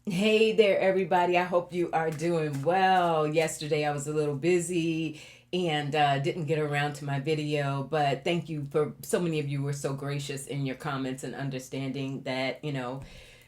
Hey there, everybody. I hope you are doing well. Yesterday I was a little busy and didn't get around to my video, but thank you for so many of you were so gracious in your comments and understanding that,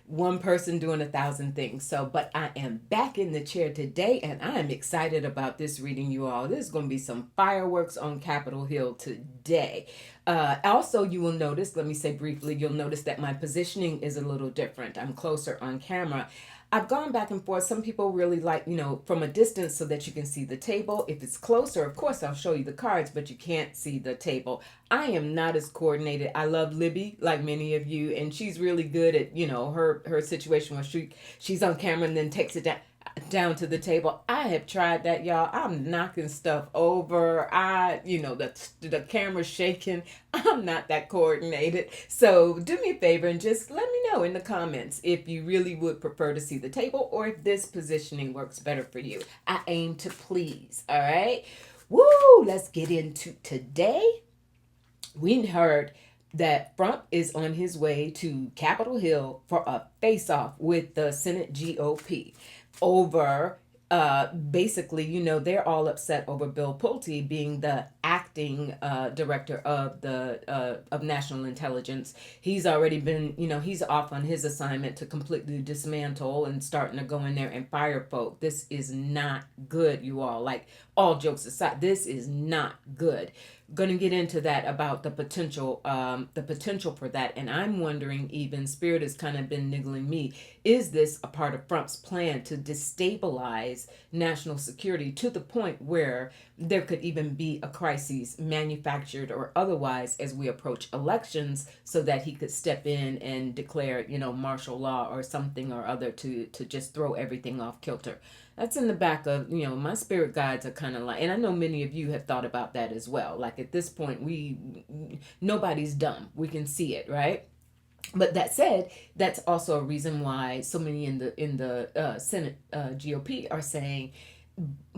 one person doing 1,000 things. So, but I am back in the chair today and I am excited about this reading, you all. There's going to be some fireworks on Capitol Hill today. Also, you will notice, let me say briefly, you'll notice that my positioning is a little different. I'm closer on camera. I've gone back and forth. Some people really like, from a distance so that you can see the table. If it's closer, of course, I'll show you the cards, but you can't see the table. I am not as coordinated. I love Libby, like many of you, and she's really good at, her situation where she's on camera and then takes it down to the table. I have tried that, y'all. I'm knocking stuff over. The camera's shaking. I'm not that coordinated. So do me a favor and just let me know in the comments if you really would prefer to see the table or if this positioning works better for you. I aim to please. All right. Woo! Let's get into today. We heard that Trump is on his way to Capitol Hill for a face-off with the Senate GOP over basically, they're all upset over Bill Pulte being the acting director of the of national intelligence. He's already been, he's off on his assignment to completely dismantle and starting to go in there and fire folk. This is not good, you all. Like, all jokes aside, this is not good. Going to get into that about the potential for that. And I'm wondering, even Spirit has kind of been niggling me, is this a part of Trump's plan to destabilize national security to the point where there could even be a crisis, manufactured or otherwise, as we approach elections, so that he could step in and declare, martial law or something or other to just throw everything off kilter? That's in the back of, my spirit guides are kind of like, and I know many of you have thought about that as well. Like, at this point, nobody's dumb. We can see it, right? But that said, that's also a reason why so many in the Senate GOP are saying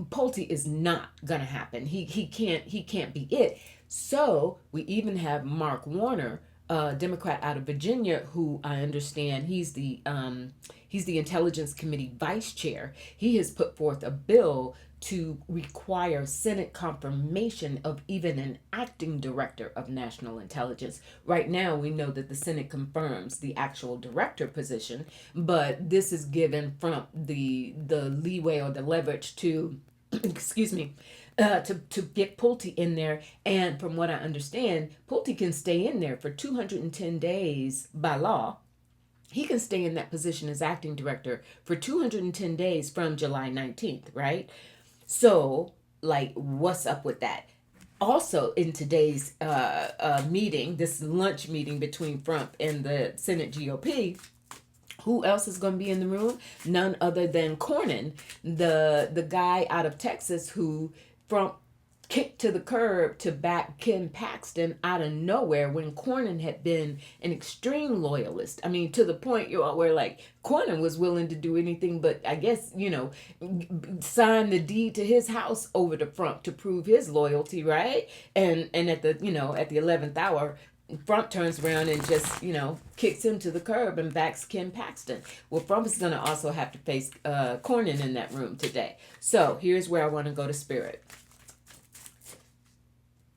Pulte is not gonna happen. He can't be it. So we even have Mark Warner, a Democrat out of Virginia, who I understand he's the Intelligence Committee vice chair. He has put forth a bill to require Senate confirmation of even an acting director of national intelligence. Right now, we know that the Senate confirms the actual director position, but this is given from the leeway or the leverage to, excuse me, to get Pulte in there. And from what I understand, Pulte can stay in there for 210 days by law. He can stay in that position as acting director for 210 days from July 19th, right? So, like, what's up with that? Also, in today's meeting, this lunch meeting between Trump and the Senate GOP, who else is going to be in the room? None other than Cornyn, the guy out of Texas who Trump kicked to the curb to back Ken Paxton out of nowhere when Cornyn had been an extreme loyalist. I mean, to the point where, like, Cornyn was willing to do anything but, I guess, sign the deed to his house over to Trump to prove his loyalty, right? And at the 11th hour, Trump turns around and just, kicks him to the curb and backs Ken Paxton. Well, Trump is going to also have to face Cornyn in that room today. So here's where I want to go to Spirit.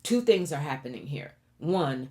Two things are happening here. One,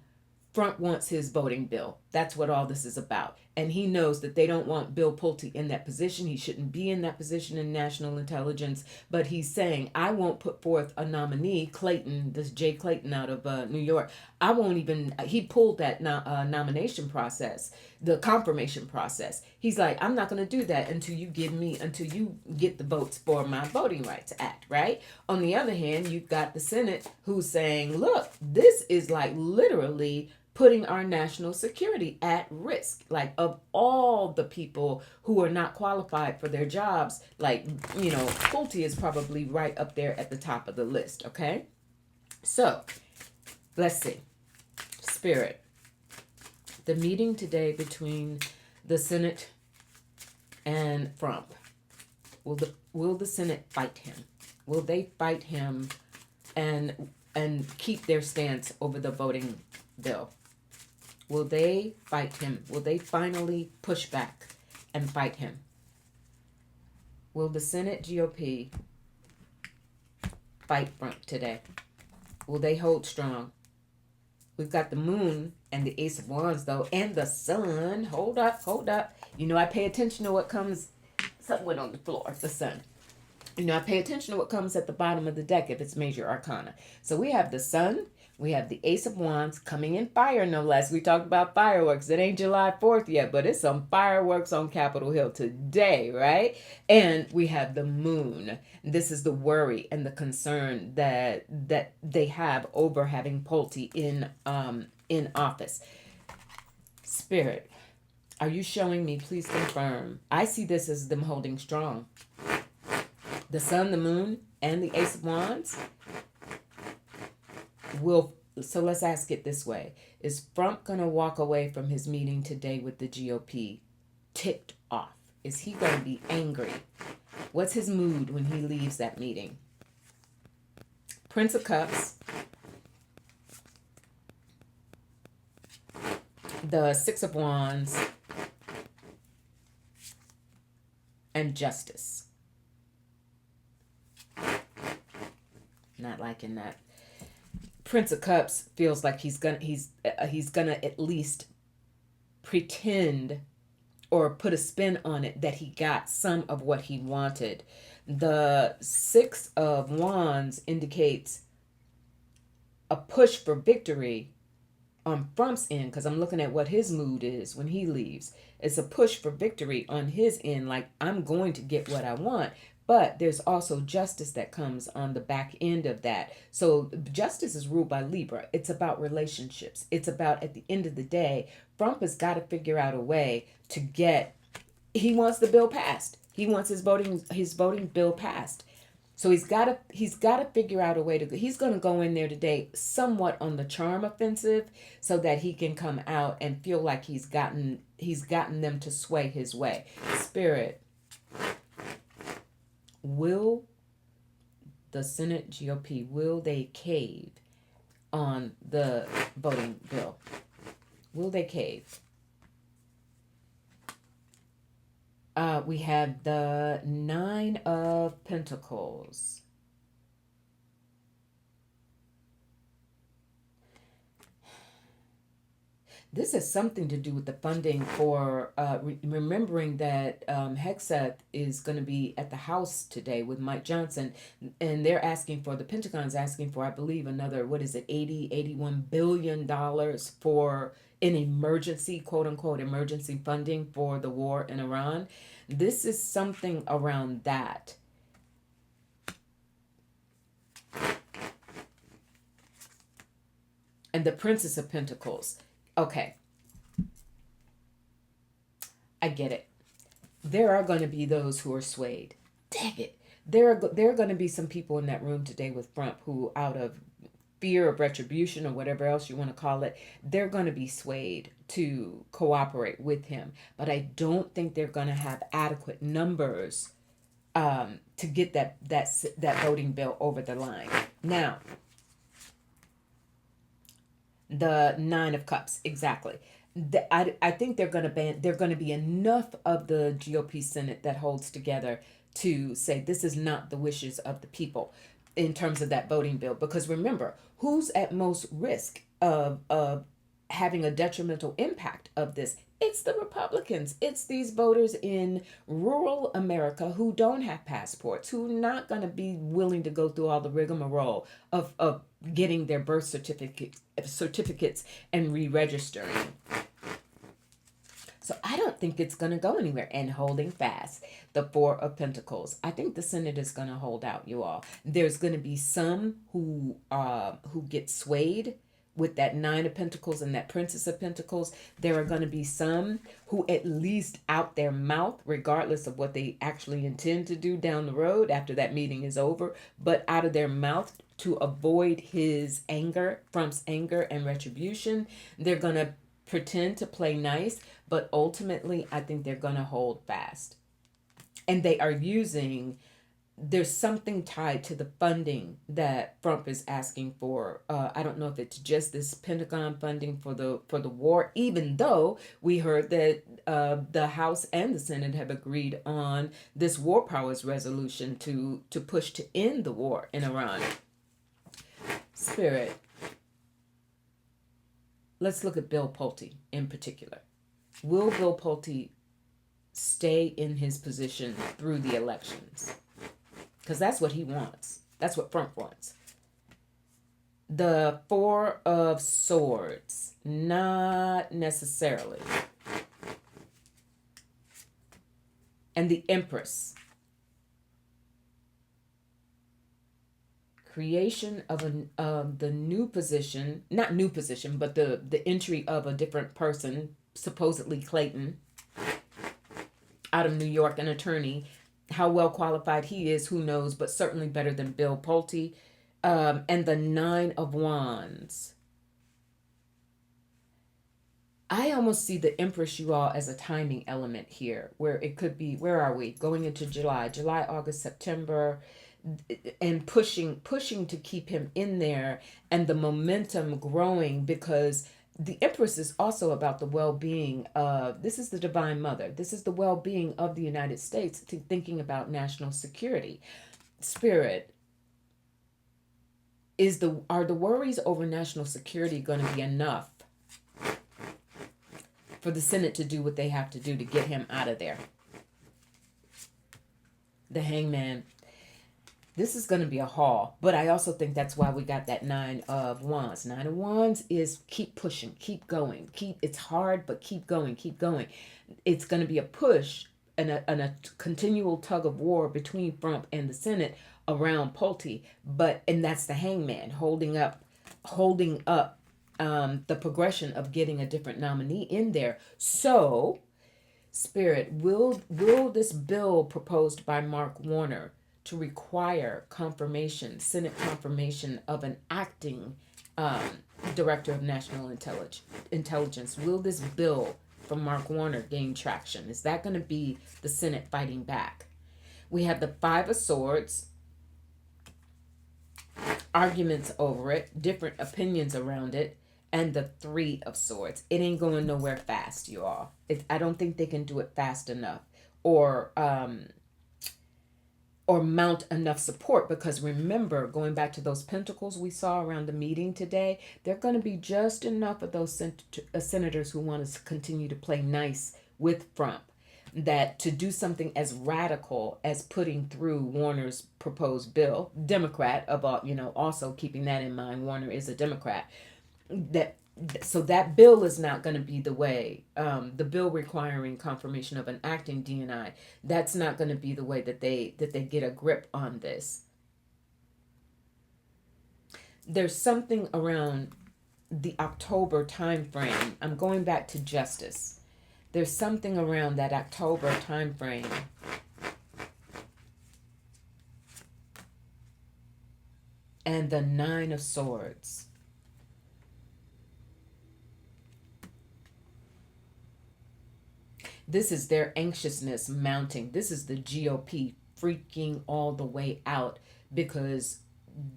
Trump wants his voting bill. That's what all this is about. And he knows that they don't want Bill Pulte in that position. He shouldn't be in that position in national intelligence. But he's saying, I won't put forth a nominee, Clayton, this Jay Clayton out of New York. I won't even, he pulled that nomination process, the confirmation process. He's like, I'm not going to do that until you get the votes for my Voting Rights Act, right? On the other hand, you've got the Senate who's saying, look, this is like literally putting our national security at risk. Like, of all the people who are not qualified for their jobs, like, Pulte is probably right up there at the top of the list, okay? So, let's see. Spirit. The meeting today between the Senate and Trump. Will the Senate fight him? Will they fight him and keep their stance over the voting bill? Will they fight him? Will they finally push back and fight him? Will the Senate GOP fight Trump today? Will they hold strong? We've got the moon and the ace of wands, though, and the sun. Hold up, hold up. You know, I pay attention to what comes. Something went on the floor. The sun. You know, I pay attention to what comes at the bottom of the deck if it's major arcana. So we have the sun, we have the ace of wands coming in fire, no less. We talked about fireworks. It ain't July 4th yet, but it's some fireworks on Capitol Hill today, right? And we have the moon. This is the worry and the concern that they have over having Pulte in office. Spirit, are you showing me? Please confirm. I see this as them holding strong. The sun, the moon, and the ace of wands will. So let's ask it this way. Is Trump going to walk away from his meeting today with the GOP ticked off? Is he going to be angry? What's his mood when he leaves that meeting? Prince of Cups. The Six of Wands. And Justice. Not liking that. Prince of Cups feels like he's gonna at least pretend or put a spin on it that he got some of what he wanted. The Six of Wands indicates a push for victory on Trump's end, because I'm looking at what his mood is when he leaves. It's a push for victory on his end, like I'm going to get what I want. But there's also justice that comes on the back end of that. So justice is ruled by Libra. It's about relationships. It's about, at the end of the day, Trump has got to figure out a way to get, he wants the bill passed. He wants his voting bill passed. So he's got to figure out a way to, he's going to go in there today somewhat on the charm offensive so that he can come out and feel like he's gotten them to sway his way. Spirit, will the Senate GOP, will they cave on the voting bill? Will they cave? We have the Nine of Pentacles. This has something to do with the funding for, remembering that Hexeth is going to be at the House today with Mike Johnson, and they're asking for, the Pentagon's asking for, I believe, another, $81 billion for an emergency, quote unquote, emergency funding for the war in Iran. This is something around that. And the Princess of Pentacles. Okay, I get it. There are going to be those who are swayed. Dang it. There are going to be some people in that room today with Trump who, out of fear of retribution or whatever else you want to call it, they're going to be swayed to cooperate with him. But I don't think they're going to have adequate numbers to get that voting bill over the line. Now, the Nine of Cups, exactly. I think they're going to be enough of the GOP Senate that holds together to say this is not the wishes of the people in terms of that voting bill. Because remember, who's at most risk of having a detrimental impact of this? It's the Republicans. It's these voters in rural America who don't have passports, who are not going to be willing to go through all the rigmarole of getting their birth certificates and re-registering. So I don't think it's going to go anywhere. And holding fast, the Four of Pentacles. I think the Senate is going to hold out, you all. There's going to be some who get swayed with that Nine of Pentacles and that Princess of Pentacles. There are going to be some who at least out their mouth, regardless of what they actually intend to do down the road after that meeting is over, but out of their mouth to avoid his anger, Trump's anger and retribution, they're going to pretend to play nice, but ultimately I think they're going to hold fast. And they are using there's something tied to the funding that Trump is asking for. I don't know if it's just this Pentagon funding for the war, even though we heard that the House and the Senate have agreed on this war powers resolution to push to end the war in Iran. Spirit, let's look at Bill Pulte in particular. Will Bill Pulte stay in his position through the elections? Because that's what he wants. That's what Trump wants. The Four of Swords, not necessarily. And the Empress. Creation of the new position, not new position, but the entry of a different person, supposedly Clayton, out of New York, an attorney. How well qualified he is, who knows, but certainly better than Bill Pulte. And the Nine of Wands. I almost see the Empress, you all, as a timing element here, where it could be, where are we? Going into July, August, September, and pushing to keep him in there, and the momentum growing, because the Empress is also about the well-being of, this is the Divine Mother. This is the well-being of the United States, thinking about national security. Spirit, are the worries over national security going to be enough for the Senate to do what they have to do to get him out of there? The Hangman. This is going to be a haul, but I also think that's why we got that Nine of Wands. Nine of Wands is keep pushing, keep going, it's hard, but keep going, keep going. It's going to be a push and a continual tug of war between Trump and the Senate around Pulte, and that's the Hangman holding up the progression of getting a different nominee in there. So, Spirit, will this bill proposed by Mark Warner to require Senate confirmation of an acting Director of National Intelligence, will this bill from Mark Warner gain traction? Is that going to be the Senate fighting back? We have the Five of Swords, arguments over it, different opinions around it, and the Three of Swords. It ain't going nowhere fast, you all. I don't think they can do it fast enough, or mount enough support, because remember, going back to those pentacles we saw around the meeting today, they're going to be just enough of those senators who want to continue to play nice with Trump, that to do something as radical as putting through Warner's proposed bill, Democrat, also keeping that in mind, Warner is a Democrat, so that bill is not going to be the way, the bill requiring confirmation of an acting DNI, that's not going to be the way that they get a grip on this. There's something around the October time frame. I'm going back to justice. There's something around that October time frame and the Nine of Swords. This is their anxiousness mounting. This is the GOP freaking all the way out, because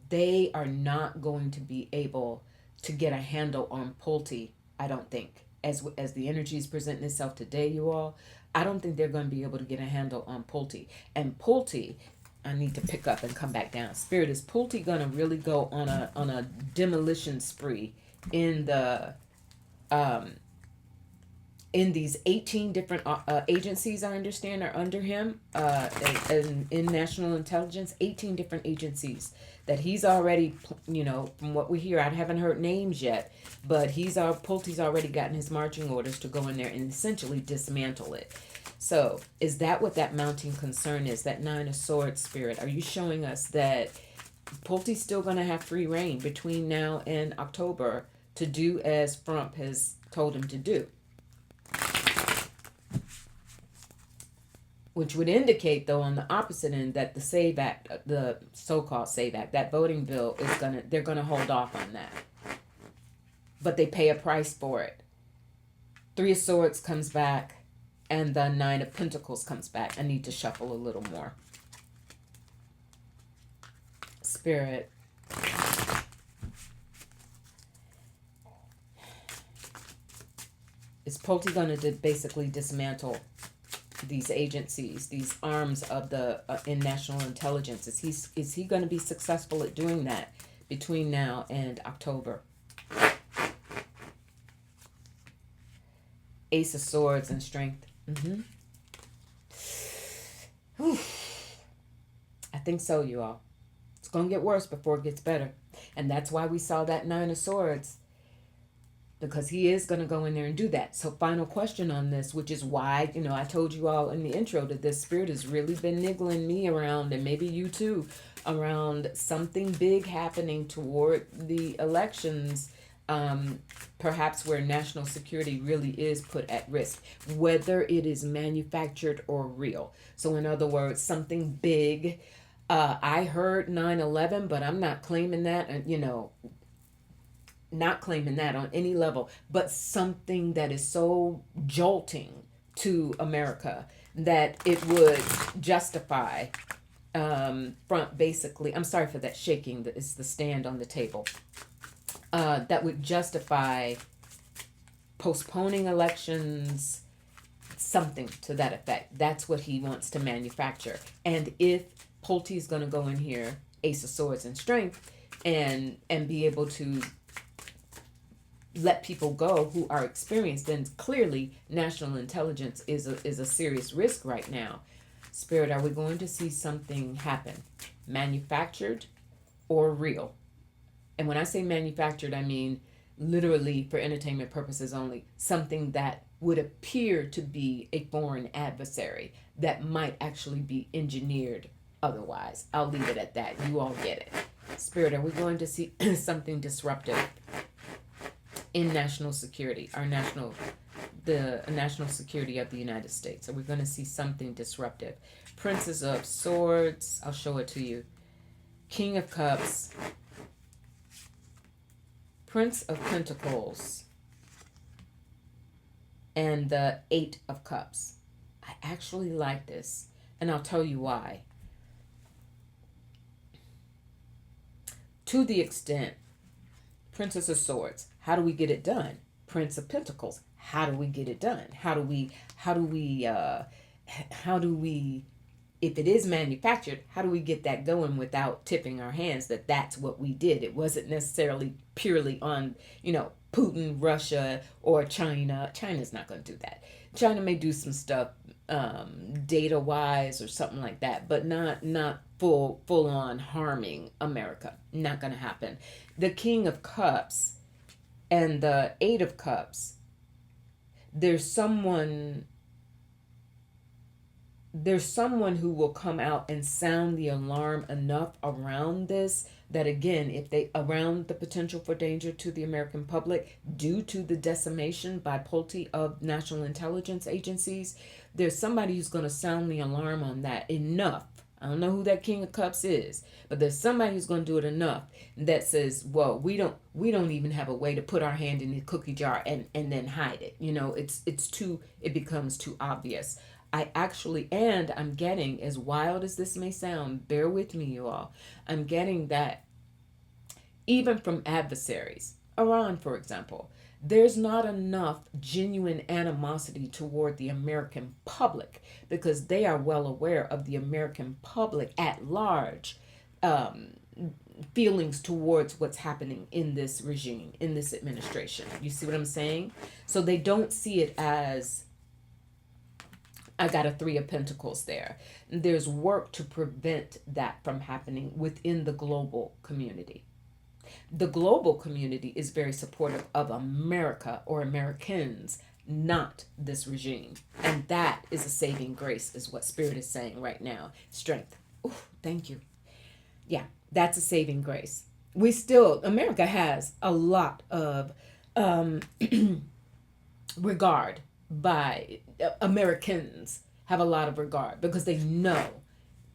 they are not going to be able to get a handle on Pulte, I don't think. As the energy is presenting itself today, you all, I don't think they're going to be able to get a handle on Pulte. And Pulte, I need to pick up and come back down. Spirit, is Pulte going to really go on a demolition spree in the in these 18 different agencies, I understand, are under him, and in national intelligence, 18 different agencies that he's already, from what we hear, I haven't heard names yet, but Pulte's already gotten his marching orders to go in there and essentially dismantle it. So is that what that mounting concern is, that Nine of Swords, Spirit? Are you showing us that Pulte's still going to have free reign between now and October to do as Trump has told him to do? Which would indicate, though, on the opposite end, that the SAVE Act, the so-called SAVE Act, that voting bill, they're gonna hold off on that. But they pay a price for it. Three of Swords comes back, and the Nine of Pentacles comes back. I need to shuffle a little more. Spirit, is Pulte going to basically dismantle these agencies, these arms of the in national intelligence? Is he going to be successful at doing that between now and October? Ace of Swords and Strength. I think so, you all. It's going to get worse before it gets better. And that's why we saw that Nine of Swords. Because he is going to go in there and do that. So final question on this, which is why, I told you all in the intro that this Spirit has really been niggling me around, and maybe you too, around something big happening toward the elections, perhaps where national security really is put at risk, whether it is manufactured or real. So in other words, something big. I heard 9/11, but I'm not claiming that, not claiming that on any level, but something that is so jolting to America that it would justify basically, I'm sorry for that shaking, that is the stand on the table, that would justify postponing elections, something to that effect. That's what he wants to manufacture. And if Pulte is going to go in here, Ace of Swords and Strength, and be able to let people go who are experienced, then clearly national intelligence is a serious risk right now. Spirit, are we going to see something happen? Manufactured or real? And when I say manufactured, I mean literally for entertainment purposes only. Something that would appear to be a foreign adversary that might actually be engineered otherwise. I'll leave it at that. You all get it. Spirit, are we going to see something disruptive in national security, the national security of the United States? Are we going to see something disruptive? Princess of Swords, I'll show it to you. King of Cups, Prince of Pentacles, and the Eight of Cups. I actually like this, and I'll tell you why. To the extent, Princess of Swords, how do we get it done? Prince of Pentacles, how do we get it done? How do we, if it is manufactured, how do we get that going without tipping our hands that that's what we did? It wasn't necessarily purely on, Putin, Russia, or China. China's not going to do that. China may do some stuff data-wise or something like that, but not full on harming America. Not going to happen. The King of Cups and the Eight of Cups, there's someone who will come out and sound the alarm enough around this that, again, around the potential for danger to the American public due to the decimation by Pulte of national intelligence agencies, there's somebody who's going to sound the alarm on that enough. I don't know who that King of Cups is, but there's somebody who's going to do it enough that says, well, we don't even have a way to put our hand in the cookie jar and then hide it. It becomes too obvious. I'm getting, as wild as this may sound, bear with me, you all, I'm getting that even from adversaries, Iran, for example, there's not enough genuine animosity toward the American public because they are well aware of the American public at large feelings towards what's happening in this regime, in this administration. You see what I'm saying? So they don't see it as, I got a Three of Pentacles there. There's work to prevent that from happening within the global community. The global community is very supportive of America or Americans, not this regime. And that is a saving grace, is what Spirit is saying right now. Strength. Ooh, thank you. Yeah, that's a saving grace. America has a lot of regard by Americans have a lot of regard because they know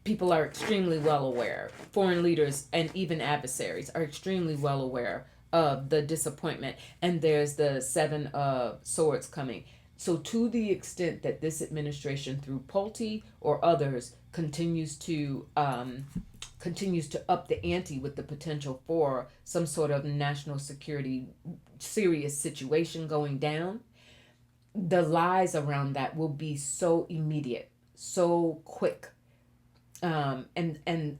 people are extremely well aware. Foreign leaders and even adversaries are extremely well aware of the disappointment. And there's the Seven of Swords coming. So to the extent that this administration, through Pulte or others, continues to up the ante with the potential for some sort of national security serious situation going down, the lies around that will be so immediate, so quick, and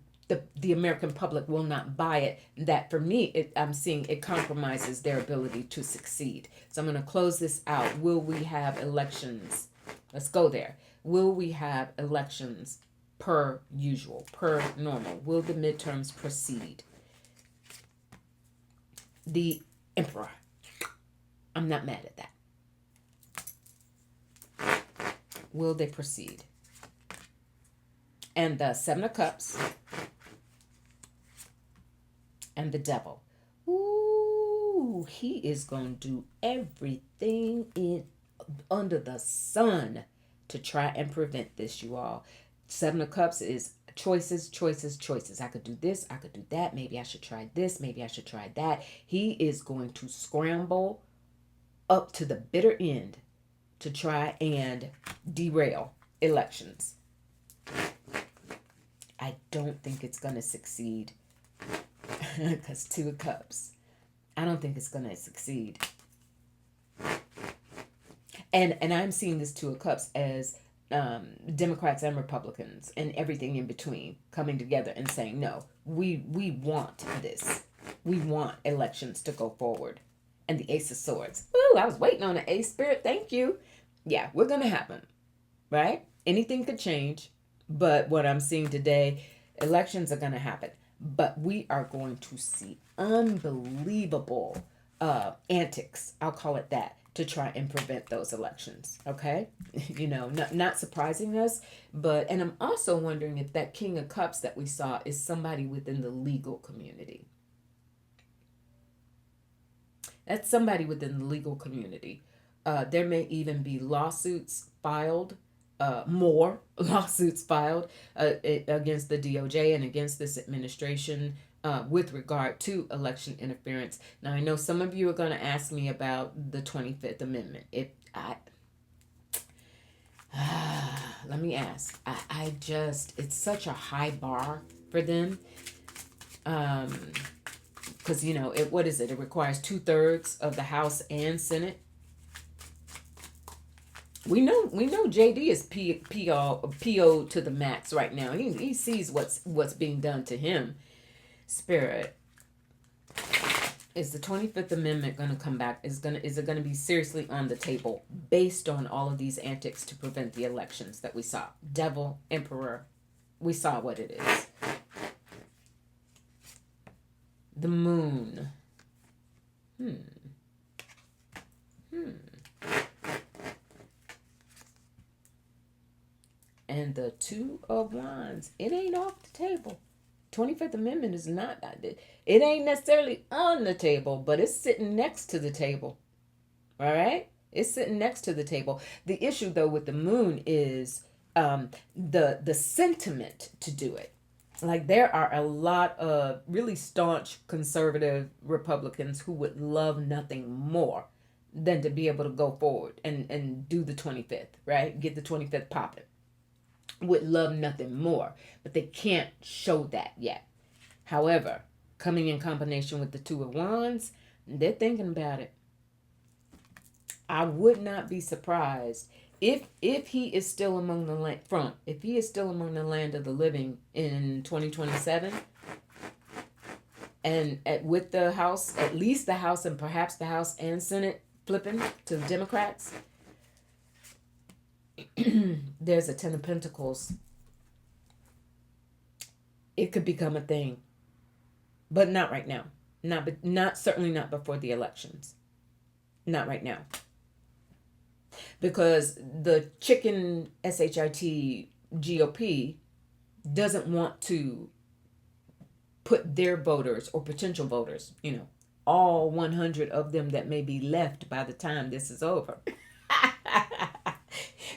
the American public will not buy it. That for me, I'm seeing it compromises their ability to succeed. So I'm going to close this out. Will we have elections? Let's go there. Will we have elections per usual, per normal? Will the midterms proceed? The emperor. I'm not mad at that. Will they proceed? And the Seven of Cups and the Devil. Ooh, he is going to do everything under the sun to try and prevent this, you all. Seven of Cups is choices, choices, choices. I could do this, I could do that. Maybe I should try this, maybe I should try that. He is going to scramble up to the bitter end to try and derail elections. I don't think it's going to succeed. Because Two of Cups. I don't think it's going to succeed. And I'm seeing this Two of Cups as Democrats and Republicans and everything in between coming together and saying, no, we want this. We want elections to go forward. And the Ace of Swords. Ooh, I was waiting on an Ace Spirit. Thank you. Yeah, we're going to happen. Right? Anything could change. But what I'm seeing today, elections are going to happen. But we are going to see unbelievable antics, I'll call it that, to try and prevent those elections. Okay? You know, not surprising us. And I'm also wondering if that King of Cups that we saw is somebody within the legal community. That's somebody within the legal community. There may even be lawsuits filed. More lawsuits filed against the DOJ and against this administration with regard to election interference. Now, I know some of you are going to ask me about the 25th Amendment. Let me ask. It's such a high bar for them. Because, you know, what is it? It requires 2/3 of the House and Senate. We know JD is PO to the max right now. He sees what's being done to him. Spirit, is the 25th Amendment going to come back? Is it going to be seriously on the table based on all of these antics to prevent the elections that we saw? Devil, Emperor, we saw what it is. The Moon. And the Two of Wands. It ain't off the table. 25th Amendment is not. It ain't necessarily on the table, but it's sitting next to the table. All right? It's sitting next to the table. The issue, though, with the Moon is the sentiment to do it. Like, there are a lot of really staunch conservative Republicans who would love nothing more than to be able to go forward and do the 25th, right? Get the 25th popping. Would love nothing more, but they can't show that yet. However, coming in combination with the Two of Wands, they're thinking about it. I would not be surprised if he is still among the if he is still among the land of the living in 2027, and with the House, at least the House and perhaps the House and Senate flipping to the Democrats. There's a Ten of Pentacles. It could become a thing, but not right now. Certainly not before the elections. Not right now, because the chicken SHIT GOP doesn't want to put their voters or potential voters, all 100 of them that may be left by the time this is over.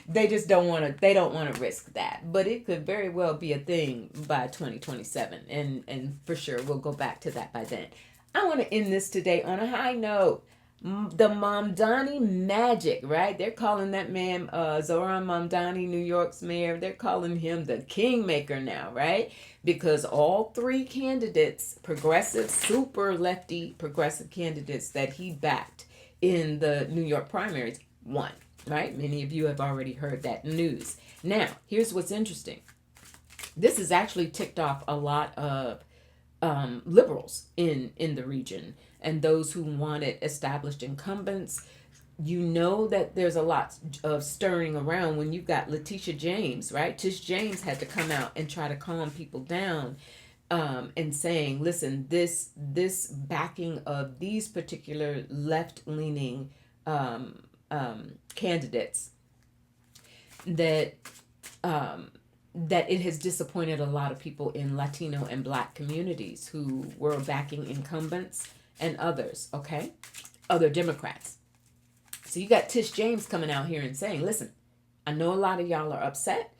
They just don't want to risk that. But it could very well be a thing by 2027. And for sure, we'll go back to that by then. I want to end this today on a high note. The Mamdani magic, right? They're calling that man Zoran Mamdani, New York's mayor. They're calling him the kingmaker now, right? Because all three candidates, progressive, super lefty progressive candidates that he backed in the New York primaries, won, right? Many of you have already heard that news. Now, here's what's interesting. This has actually ticked off a lot of liberals in the region and those who wanted established incumbents. You know that there's a lot of stirring around when you've got Letitia James, right? Tish James had to come out and try to calm people down, and saying, listen, this backing of these particular left leaning candidates, that that it has disappointed a lot of people in Latino and Black communities who were backing incumbents and others, okay? Other Democrats. So you got Tish James coming out here and saying, listen, I know a lot of y'all are upset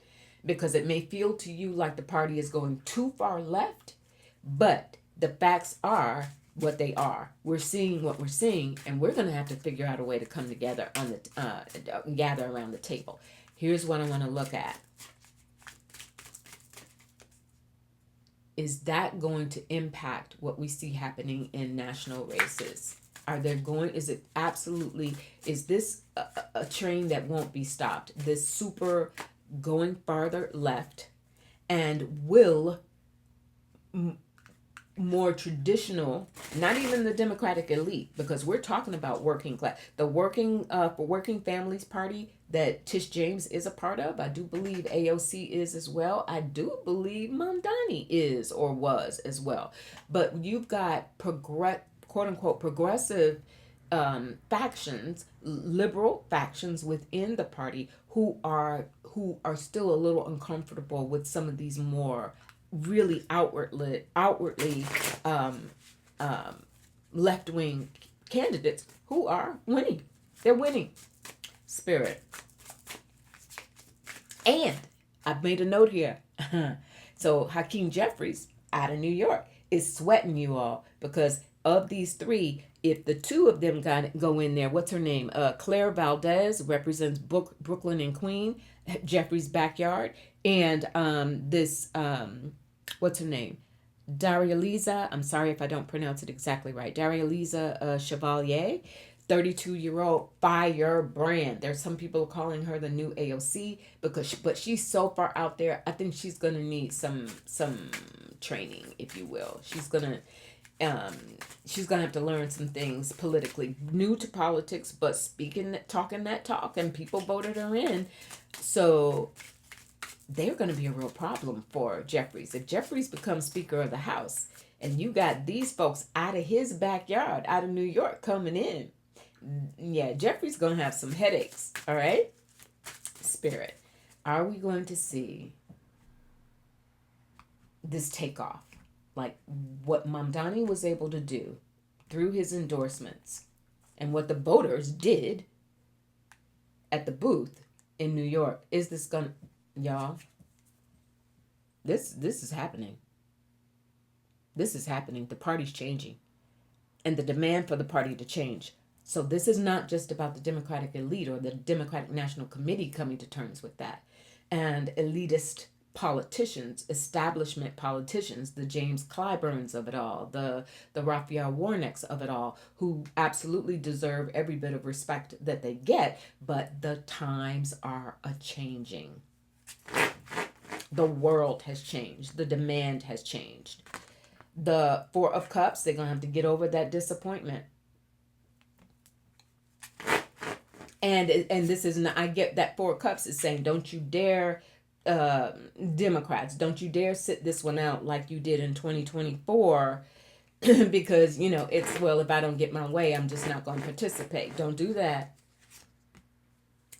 because it may feel to you like the party is going too far left, but the facts are what they are. We're seeing what we're seeing, and we're going to have to figure out a way to come together on the gather around the table. Here's what I want to look at. Is that going to impact what we see happening in national races? Is this a train that won't be stopped? This super going farther left, and will more traditional, not even the Democratic elite, because we're talking about working class, the Working Families Party that Tish James is a part of. I do believe AOC is as well. I do believe Mamdani is or was as well. But you've got quote unquote progressive factions, liberal factions within the party who are still a little uncomfortable with some of these more really outwardly left-wing candidates who are winning. They're winning. Spirit. And I've made a note here. So Hakeem Jeffries out of New York is sweating you all, because of these three, if the two of them go in there, what's her name? Claire Valdez represents Brooklyn and Queen, Jeffries' backyard. And what's her name? Daria Lisa, I'm sorry if I don't pronounce it exactly right. Daria Lisa Chevalier, 32-year-old firebrand. There's some people calling her the new AOC but she's so far out there. I think she's gonna need some training, if you will. She's gonna have to learn some things politically. New to politics, but talking that talk, and people voted her in. So they're going to be a real problem for Jeffries. If Jeffries becomes Speaker of the House, and you got these folks out of his backyard, out of New York, coming in, yeah, Jeffries going to have some headaches, all right? Spirit, are we going to see this takeoff? Like what Mamdani was able to do through his endorsements, and what the voters did at the booth in New York. Is this going to... Y'all, this is happening. This is happening. The party's changing, and the demand for the party to change. So this is not just about the Democratic elite or the Democratic National Committee coming to terms with that, and elitist politicians, establishment politicians, the James Clyburns of it all, the Raphael Warnocks of it all, who absolutely deserve every bit of respect that they get, but the times are a-changing. The world has changed. The demand has changed. The Four of Cups, they're going to have to get over that disappointment. And this is not, I get that Four of Cups is saying, don't you dare, Democrats, don't you dare sit this one out like you did in 2024, because, it's, well, if I don't get my way, I'm just not going to participate. Don't do that.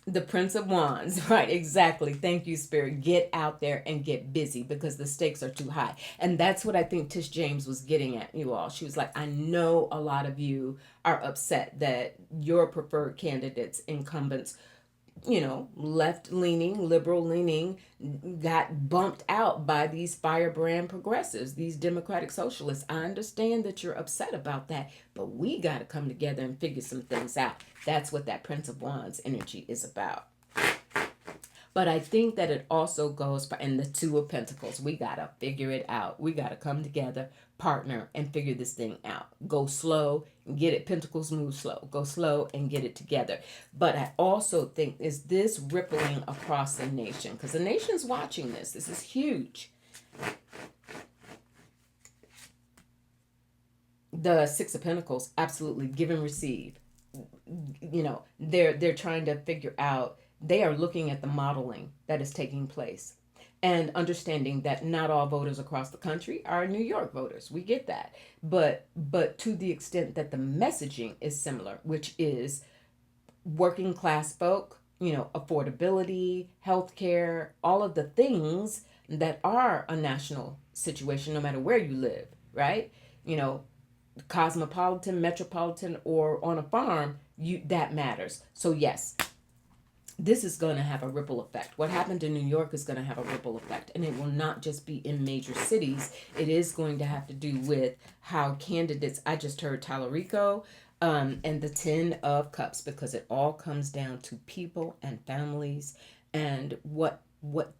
The Prince of Wands, right? Exactly. Thank you, Spirit. Get out there and get busy, because the stakes are too high. And that's what I think Tish James was getting at, you all. She was like, I know a lot of you are upset that your preferred candidates, incumbents, left leaning, liberal leaning, got bumped out by these firebrand progressives, these democratic socialists. I understand that you're upset about that, but we got to come together and figure some things out. That's what that Prince of Wands energy is about. But I think that it also goes for, and the Two of Pentacles, we got to figure it out. We got to come together, partner, and figure this thing out. Go slow and get it. Pentacles move slow. Go slow and get it together. But I also think, is this rippling across the nation? Because the nation's watching this. This is huge. The Six of Pentacles, absolutely, give and receive. They're trying to figure out, they are looking at the modeling that is taking place and understanding that not all voters across the country are New York voters. We get that. But to the extent that the messaging is similar, which is working class folk, affordability, healthcare, all of the things that are a national situation no matter where you live, right? Cosmopolitan, metropolitan, or on a farm, that matters. So yes, this is going to have a ripple effect. What happened in New York is going to have a ripple effect, and it will not just be in major cities. It is going to have to do with how candidates, I just heard Tallarico, and the 10 of Cups, because it all comes down to people and families and what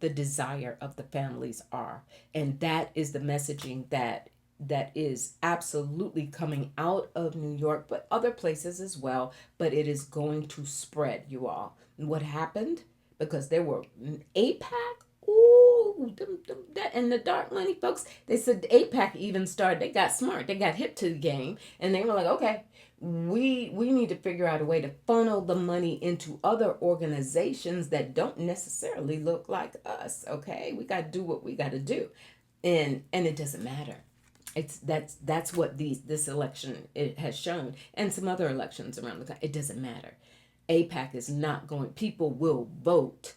the desire of the families are. And that is the messaging that is absolutely coming out of New York, but other places as well. But it is going to spread, you all. What happened? Because there were APAC. Ooh, that and the dark money folks. They said APAC even started. They got smart. They got hip to the game, and they were like, okay, we need to figure out a way to funnel the money into other organizations that don't necessarily look like us. Okay, we got to do what we got to do, and it doesn't matter. That's what this election it has shown, and some other elections around the country. It doesn't matter. APAC is not going. People will vote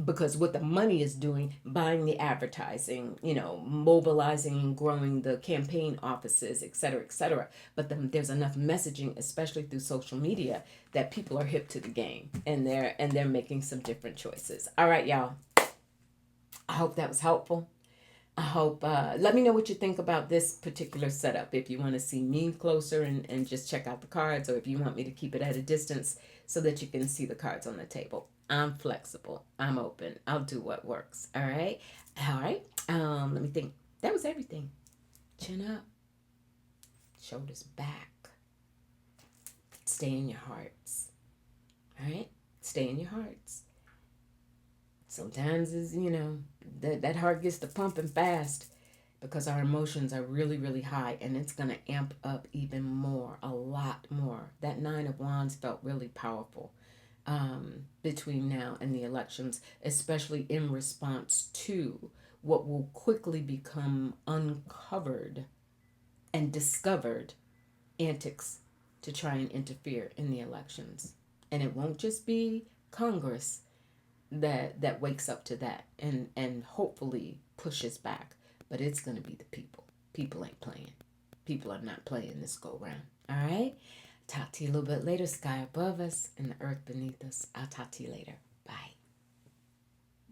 because what the money is doing, buying the advertising, mobilizing and growing the campaign offices, et cetera, et cetera. But there's enough messaging, especially through social media, that people are hip to the game, and they're making some different choices. All right, y'all. I hope that was helpful. I hope, let me know what you think about this particular setup. If you want to see me closer and just check out the cards, or if you want me to keep it at a distance so that you can see the cards on the table. I'm flexible. I'm open. I'll do what works. All right. All right. Let me think. That was everything. Chin up. Shoulders back. Stay in your hearts. All right. Stay in your hearts. Sometimes is that heart gets to pumping fast because our emotions are really, really high, and it's going to amp up even more, a lot more. That 9 of Wands felt really powerful between now and the elections, especially in response to what will quickly become uncovered and discovered antics to try and interfere in the elections. And it won't just be Congress that wakes up to that and hopefully pushes back, but it's going to be the people. People ain't playing. People are not playing this go round. All right. Talk to you a little bit later. Sky above us and the earth beneath us. I'll talk to you later.